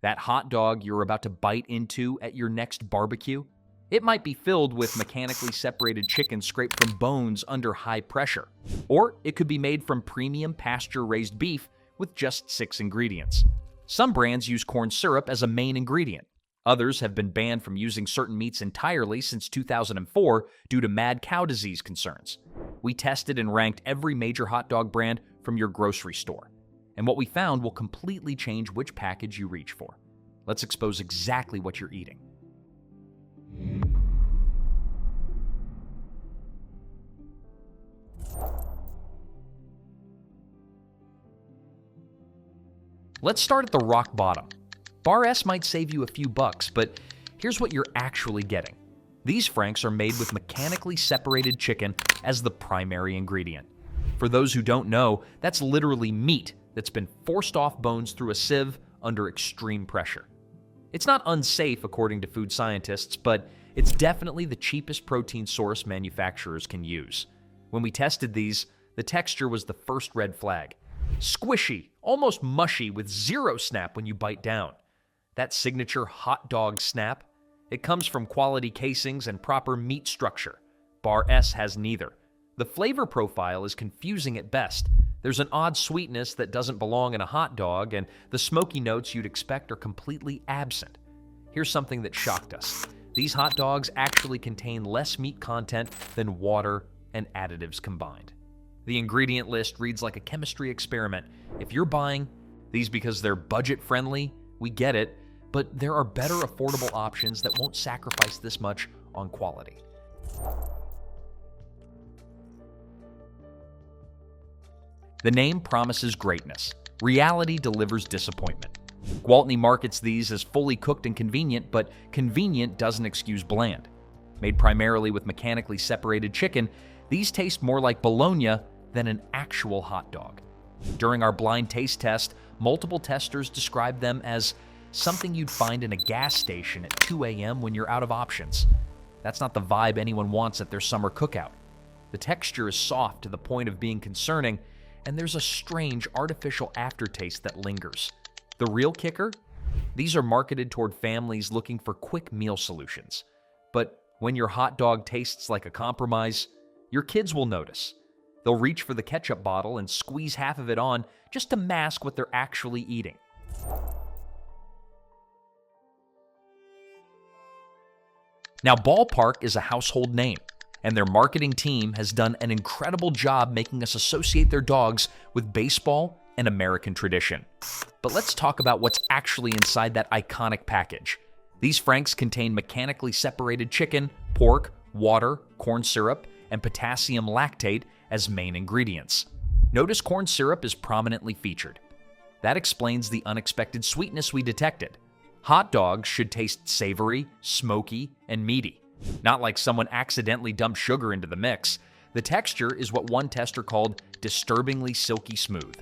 That hot dog you're about to bite into at your next barbecue? It might be filled with mechanically separated chicken scraped from bones under high pressure. Or it could be made from premium pasture-raised beef with just 6 ingredients. Some brands use corn syrup as a main ingredient. Others have been banned from using certain meats entirely since 2004 due to mad cow disease concerns. We tested and ranked every major hot dog brand from your grocery store. And what we found will completely change which package you reach for. Let's expose exactly what you're eating. Let's start at the rock bottom. Bar S might save you a few bucks, but here's what you're actually getting. These franks are made with mechanically separated chicken as the primary ingredient. For those who don't know, that's literally meat that's been forced off bones through a sieve under extreme pressure. It's not unsafe according to food scientists, but it's definitely the cheapest protein source manufacturers can use. When we tested these, the texture was the first red flag. Squishy, almost mushy with zero snap when you bite down. That signature hot dog snap, it comes from quality casings and proper meat structure. Bar S has neither. The flavor profile is confusing at best. There's an odd sweetness that doesn't belong in a hot dog, and the smoky notes you'd expect are completely absent. Here's something that shocked us. These hot dogs actually contain less meat content than water and additives combined. The ingredient list reads like a chemistry experiment. If you're buying these because they're budget-friendly, we get it, but there are better affordable options that won't sacrifice this much on quality. The name promises greatness. Reality delivers disappointment. Gwaltney markets these as fully cooked and convenient, but convenient doesn't excuse bland. Made primarily with mechanically separated chicken, these taste more like bologna than an actual hot dog. During our blind taste test, multiple testers described them as something you'd find in a gas station at 2 a.m. when you're out of options. That's not the vibe anyone wants at their summer cookout. The texture is soft to the point of being concerning, and there's a strange artificial aftertaste that lingers. The real kicker? These are marketed toward families looking for quick meal solutions. But when your hot dog tastes like a compromise, your kids will notice. They'll reach for the ketchup bottle and squeeze half of it on just to mask what they're actually eating. Now, Ballpark is a household name, and their marketing team has done an incredible job making us associate their dogs with baseball and American tradition. But let's talk about what's actually inside that iconic package. These franks contain mechanically separated chicken, pork, water, corn syrup, and potassium lactate as main ingredients. Notice corn syrup is prominently featured. That explains the unexpected sweetness we detected. Hot dogs should taste savory, smoky, and meaty. Not like someone accidentally dumped sugar into the mix. The texture is what one tester called disturbingly silky smooth.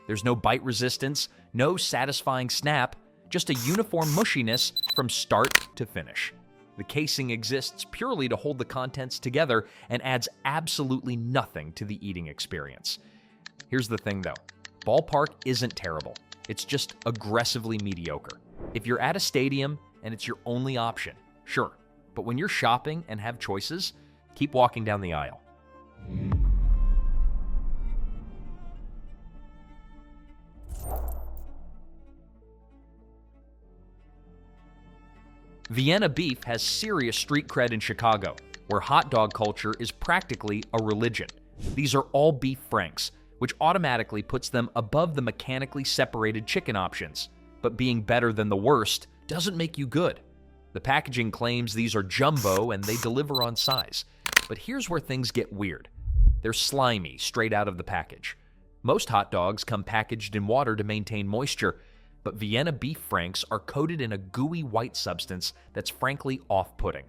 There's no bite resistance, no satisfying snap, just a uniform mushiness from start to finish. The casing exists purely to hold the contents together and adds absolutely nothing to the eating experience. Here's the thing though, Ballpark isn't terrible. It's just aggressively mediocre. If you're at a stadium and it's your only option, sure. But when you're shopping and have choices, keep walking down the aisle. Vienna Beef has serious street cred in Chicago, where hot dog culture is practically a religion. These are all beef franks, which automatically puts them above the mechanically separated chicken options. But being better than the worst doesn't make you good. The packaging claims these are jumbo and they deliver on size. But here's where things get weird. They're slimy straight out of the package. Most hot dogs come packaged in water to maintain moisture, but Vienna Beef franks are coated in a gooey white substance that's frankly off-putting.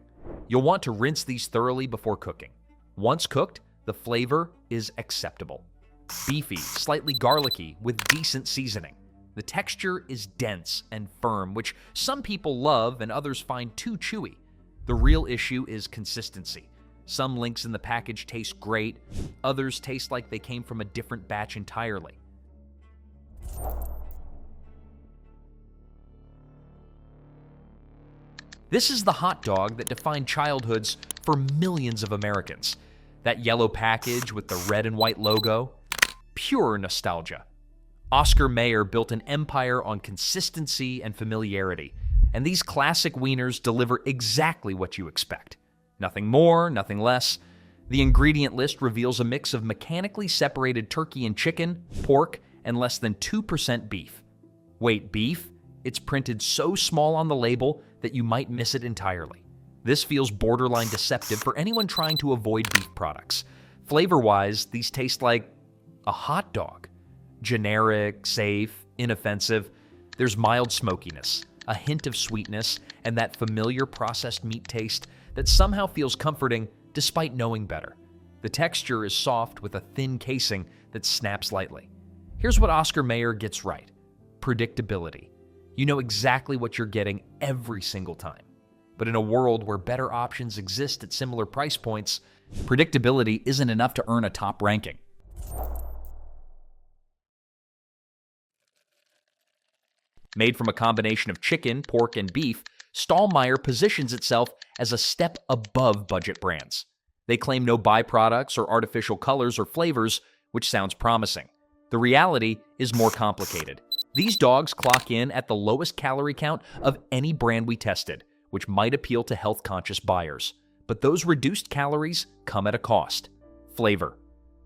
You'll want to rinse these thoroughly before cooking. Once cooked, the flavor is acceptable. Beefy, slightly garlicky, with decent seasoning. The texture is dense and firm, which some people love and others find too chewy. The real issue is consistency. Some links in the package taste great, others taste like they came from a different batch entirely. This is the hot dog that defined childhoods for millions of Americans. That yellow package with the red and white logo, pure nostalgia. Oscar Mayer built an empire on consistency and familiarity, and these classic wieners deliver exactly what you expect. Nothing more, nothing less. The ingredient list reveals a mix of mechanically separated turkey and chicken, pork, and less than 2% beef. Wait, beef? It's printed so small on the label that you might miss it entirely. This feels borderline deceptive for anyone trying to avoid beef products. Flavor-wise, these taste like a hot dog. Generic, safe, inoffensive. There's mild smokiness, a hint of sweetness, and that familiar processed meat taste that somehow feels comforting despite knowing better. The texture is soft with a thin casing that snaps lightly. Here's what Oscar Mayer gets right: predictability. You know exactly what you're getting every single time. But in a world where better options exist at similar price points, predictability isn't enough to earn a top ranking. Made from a combination of chicken, pork, and beef, Stahl-Meyer positions itself as a step above budget brands. They claim no byproducts or artificial colors or flavors, which sounds promising. The reality is more complicated. These dogs clock in at the lowest calorie count of any brand we tested, which might appeal to health-conscious buyers. But those reduced calories come at a cost: flavor.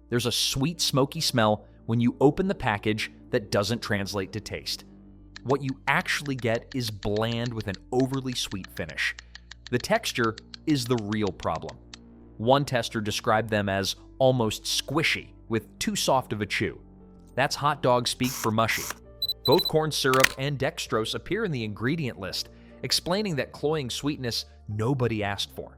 There's a sweet, smoky smell when you open the package that doesn't translate to taste. What you actually get is bland with an overly sweet finish. The texture is the real problem. One tester described them as almost squishy, with too soft of a chew. That's hot dog speak for mushy. Both corn syrup and dextrose appear in the ingredient list, explaining that cloying sweetness nobody asked for.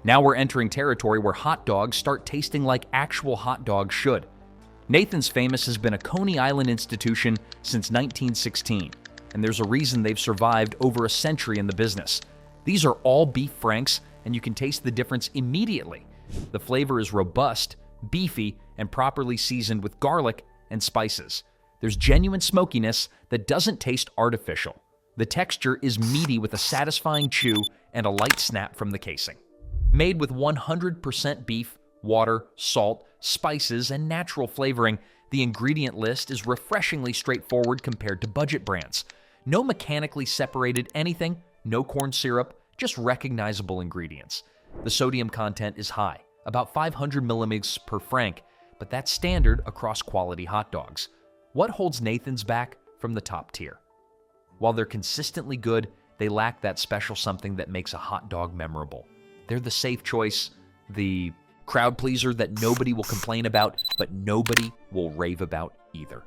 Now we're entering territory where hot dogs start tasting like actual hot dogs should. Nathan's Famous has been a Coney Island institution since 1916, and there's a reason they've survived over a century in the business. These are all beef franks, and you can taste the difference immediately. The flavor is robust, beefy, and properly seasoned with garlic and spices. There's genuine smokiness that doesn't taste artificial. The texture is meaty with a satisfying chew and a light snap from the casing. Made with 100% beef, water, salt, spices, and natural flavoring, the ingredient list is refreshingly straightforward compared to budget brands. No mechanically separated anything, no corn syrup, just recognizable ingredients. The sodium content is high, about 500 milligrams per frank, but that's standard across quality hot dogs. What holds Nathan's back from the top tier? While they're consistently good, they lack that special something that makes a hot dog memorable. They're the safe choice, the crowd pleaser that nobody will complain about, but nobody will rave about either.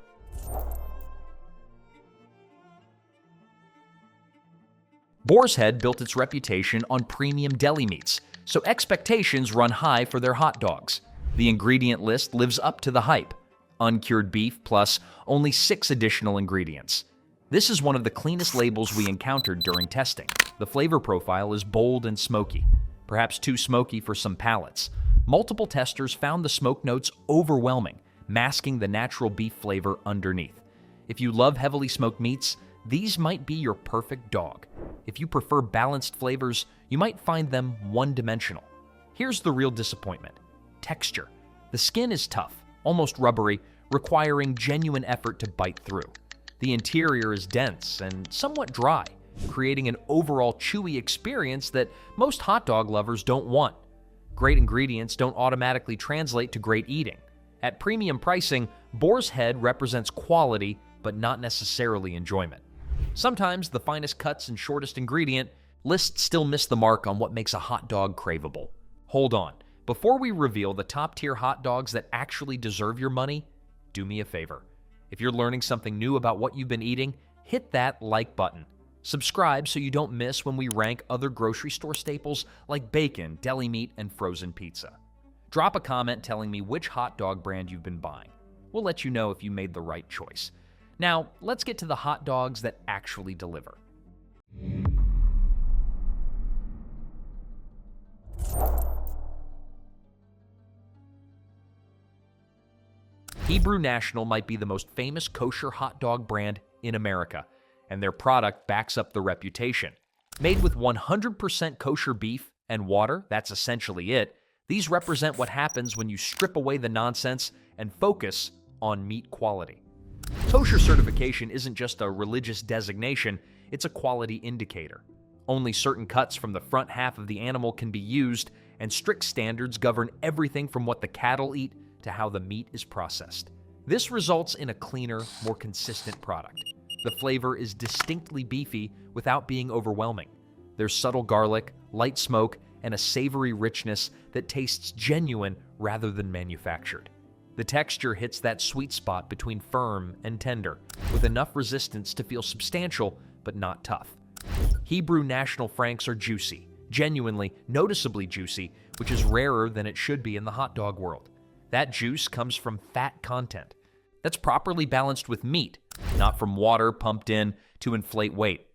Boar's Head built its reputation on premium deli meats, so expectations run high for their hot dogs. The ingredient list lives up to the hype. Uncured beef plus only 6 additional ingredients. This is one of the cleanest labels we encountered during testing. The flavor profile is bold and smoky, perhaps too smoky for some palates. Multiple testers found the smoke notes overwhelming, masking the natural beef flavor underneath. If you love heavily smoked meats, these might be your perfect dog. If you prefer balanced flavors, you might find them one-dimensional. Here's the real disappointment: texture. The skin is tough, almost rubbery, requiring genuine effort to bite through. The interior is dense and somewhat dry, creating an overall chewy experience that most hot dog lovers don't want. Great ingredients don't automatically translate to great eating. At premium pricing, Boar's Head represents quality, but not necessarily enjoyment. Sometimes the finest cuts and shortest ingredient lists still miss the mark on what makes a hot dog craveable. Hold on. Before we reveal the top-tier hot dogs that actually deserve your money, do me a favor. If you're learning something new about what you've been eating, hit that like button. Subscribe so you don't miss when we rank other grocery store staples like bacon, deli meat, and frozen pizza. Drop a comment telling me which hot dog brand you've been buying. We'll let you know if you made the right choice. Now, let's get to the hot dogs that actually deliver. Hebrew National might be the most famous kosher hot dog brand in America, and their product backs up the reputation. Made with 100% kosher beef and water, that's essentially it. These represent what happens when you strip away the nonsense and focus on meat quality. Kosher certification isn't just a religious designation, it's a quality indicator. Only certain cuts from the front half of the animal can be used, and strict standards govern everything from what the cattle eat to how the meat is processed. This results in a cleaner, more consistent product. The flavor is distinctly beefy without being overwhelming. There's subtle garlic, light smoke, and a savory richness that tastes genuine rather than manufactured. The texture hits that sweet spot between firm and tender, with enough resistance to feel substantial but not tough. Hebrew National Franks are juicy, genuinely, noticeably juicy, which is rarer than it should be in the hot dog world. That juice comes from fat content that's properly balanced with meat, not from water pumped in to inflate weight.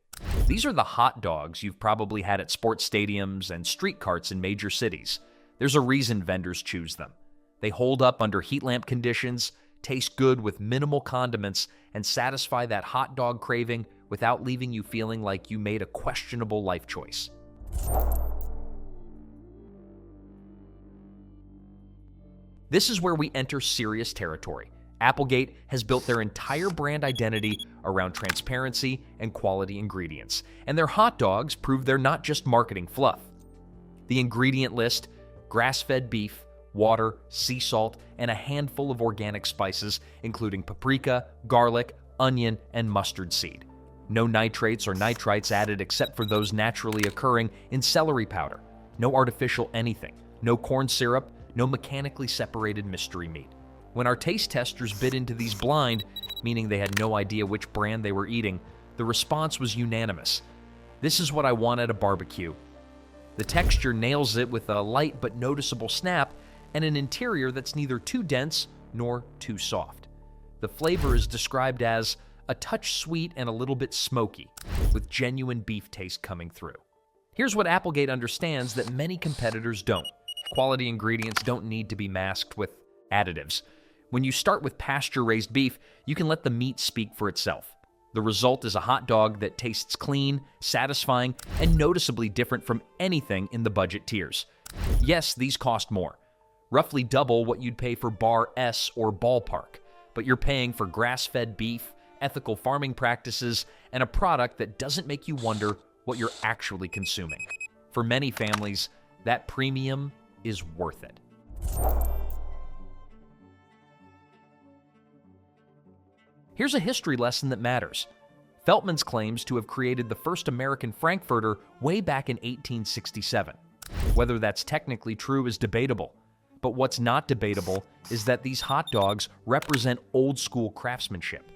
These are the hot dogs you've probably had at sports stadiums and street carts in major cities. There's a reason vendors choose them. They hold up under heat lamp conditions, taste good with minimal condiments, and satisfy that hot dog craving without leaving you feeling like you made a questionable life choice. This is where we enter serious territory. Applegate has built their entire brand identity around transparency and quality ingredients, and their hot dogs prove they're not just marketing fluff. The ingredient list: grass-fed beef, water, sea salt, and a handful of organic spices, including paprika, garlic, onion, and mustard seed. No nitrates or nitrites added except for those naturally occurring in celery powder. No artificial anything. No corn syrup. No mechanically separated mystery meat. When our taste testers bit into these blind, meaning they had no idea which brand they were eating, the response was unanimous. This is what I want at a barbecue. The texture nails it with a light but noticeable snap, and an interior that's neither too dense nor too soft. The flavor is described as a touch sweet and a little bit smoky, with genuine beef taste coming through. Here's what Applegate understands that many competitors don't. Quality ingredients don't need to be masked with additives. When you start with pasture-raised beef, you can let the meat speak for itself. The result is a hot dog that tastes clean, satisfying, and noticeably different from anything in the budget tiers. Yes, these cost more. Roughly double what you'd pay for Bar S or Ballpark, but you're paying for grass-fed beef, ethical farming practices, and a product that doesn't make you wonder what you're actually consuming. For many families, that premium is worth it. Here's a history lesson that matters. Feltman's claims to have created the first American Frankfurter way back in 1867. Whether that's technically true is debatable, but what's not debatable is that these hot dogs represent old-school craftsmanship.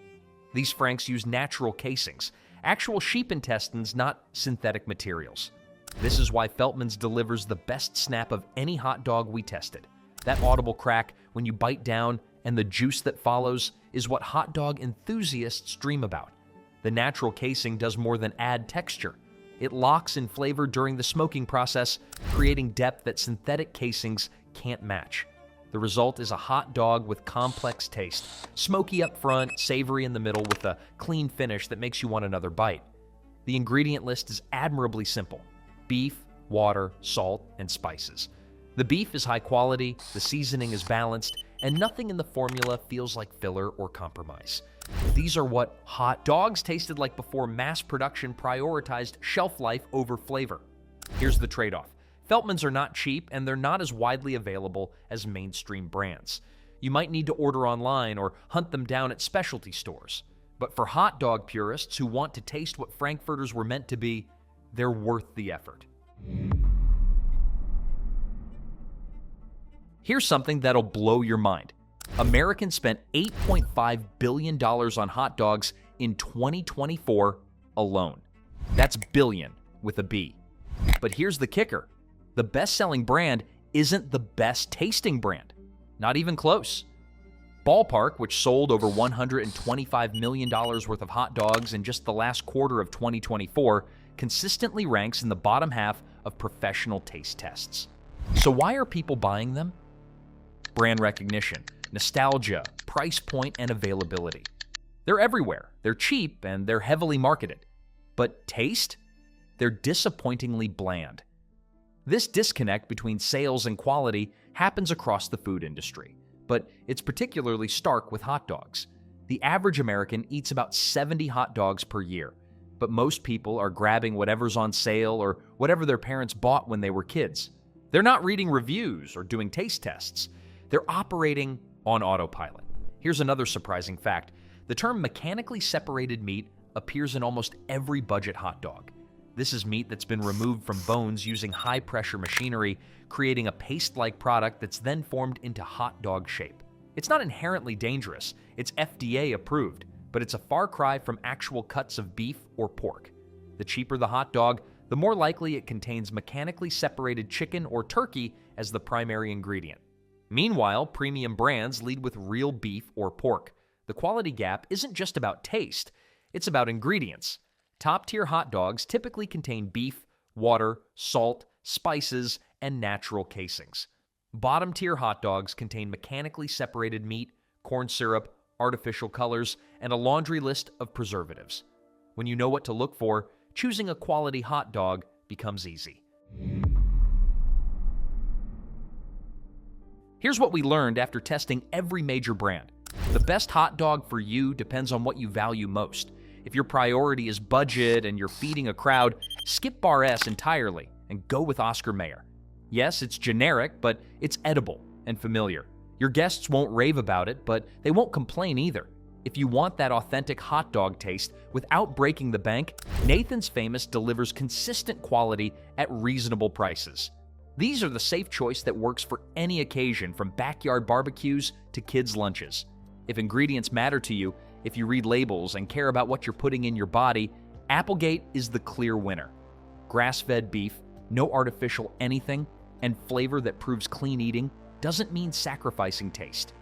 These Franks use natural casings, actual sheep intestines, not synthetic materials. This is why Feltman's delivers the best snap of any hot dog we tested. That audible crack when you bite down and the juice that follows is what hot dog enthusiasts dream about. The natural casing does more than add texture. It locks in flavor during the smoking process, creating depth that synthetic casings can't match. The result is a hot dog with complex taste, smoky up front, savory in the middle, with a clean finish that makes you want another bite. The ingredient list is admirably simple: beef, water, salt, and spices. The beef is high quality, the seasoning is balanced, and nothing in the formula feels like filler or compromise. These are what hot dogs tasted like before mass production prioritized shelf life over flavor. Here's the trade-off. Feltman's are not cheap, and they're not as widely available as mainstream brands. You might need to order online or hunt them down at specialty stores. But for hot dog purists who want to taste what Frankfurters were meant to be, they're worth the effort. Here's something that'll blow your mind. Americans spent $8.5 billion on hot dogs in 2024 alone. That's billion with a B. But here's the kicker. The best-selling brand isn't the best-tasting brand. Not even close. Ballpark, which sold over $125 million worth of hot dogs in just the last quarter of 2024, consistently ranks in the bottom half of professional taste tests. So why are people buying them? Brand recognition, nostalgia, price point and availability. They're everywhere, they're cheap, and they're heavily marketed. But taste? They're disappointingly bland. This disconnect between sales and quality happens across the food industry, but it's particularly stark with hot dogs. The average American eats about 70 hot dogs per year, but most people are grabbing whatever's on sale or whatever their parents bought when they were kids. They're not reading reviews or doing taste tests. They're operating on autopilot. Here's another surprising fact. The term mechanically separated meat appears in almost every budget hot dog. This is meat that's been removed from bones using high-pressure machinery, creating a paste-like product that's then formed into hot dog shape. It's not inherently dangerous. It's FDA approved, but it's a far cry from actual cuts of beef or pork. The cheaper the hot dog, the more likely it contains mechanically separated chicken or turkey as the primary ingredient. Meanwhile, premium brands lead with real beef or pork. The quality gap isn't just about taste, it's about ingredients. Top-tier hot dogs typically contain beef, water, salt, spices, and natural casings. Bottom-tier hot dogs contain mechanically separated meat, corn syrup, artificial colors, and a laundry list of preservatives. When you know what to look for, choosing a quality hot dog becomes easy. Here's what we learned after testing every major brand. The best hot dog for you depends on what you value most. If your priority is budget and you're feeding a crowd, skip Bar S entirely and go with Oscar Mayer. Yes, it's generic, but it's edible and familiar. Your guests won't rave about it, but they won't complain either. If you want that authentic hot dog taste without breaking the bank, Nathan's Famous delivers consistent quality at reasonable prices. These are the safe choice that works for any occasion, from backyard barbecues to kids' lunches. If ingredients matter to you, if you read labels and care about what you're putting in your body, Applegate is the clear winner. Grass-fed beef, no artificial anything, and flavor that proves clean eating doesn't mean sacrificing taste.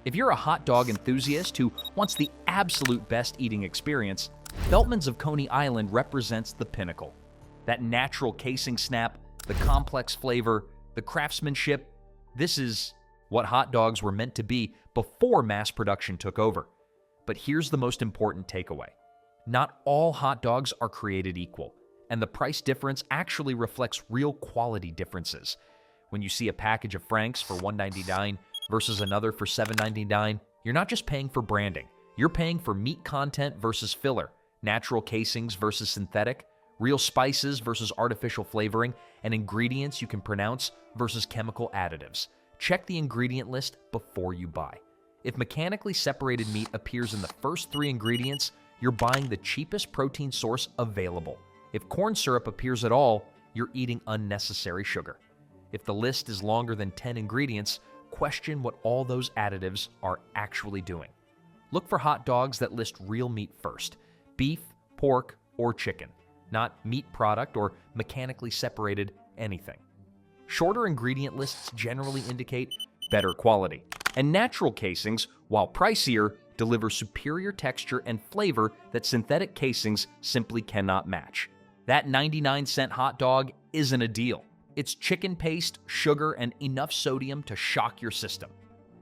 If you're a hot dog enthusiast who wants the absolute best eating experience, Feltman's of Coney Island represents the pinnacle. That natural casing snap, the complex flavor, the craftsmanship, this is what hot dogs were meant to be before mass production took over. But here's the most important takeaway. Not all hot dogs are created equal, and the price difference actually reflects real quality differences. When you see a package of Frank's for $1.99 versus another for $7.99, you're not just paying for branding. You're paying for meat content versus filler, natural casings versus synthetic, real spices versus artificial flavoring, and ingredients you can pronounce versus chemical additives. Check the ingredient list before you buy. If mechanically separated meat appears in the first 3 ingredients, you're buying the cheapest protein source available. If corn syrup appears at all, you're eating unnecessary sugar. If the list is longer than 10 ingredients, question what all those additives are actually doing. Look for hot dogs that list real meat first: beef, pork, or chicken, not meat product or mechanically separated anything. Shorter ingredient lists generally indicate better quality, and natural casings, while pricier, deliver superior texture and flavor that synthetic casings simply cannot match. That 99-cent hot dog isn't a deal. It's chicken paste, sugar, and enough sodium to shock your system.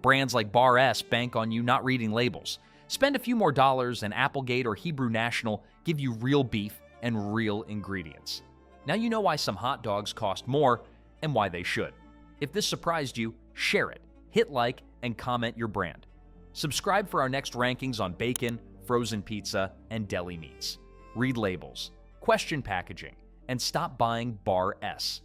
Brands like Bar S bank on you not reading labels. Spend a few more dollars and Applegate or Hebrew National give you real beef and real ingredients. Now you know why some hot dogs cost more and why they should. If this surprised you, share it, hit like, and comment your brand. Subscribe for our next rankings on bacon, frozen pizza, and deli meats. Read labels, question packaging, and stop buying Bar S.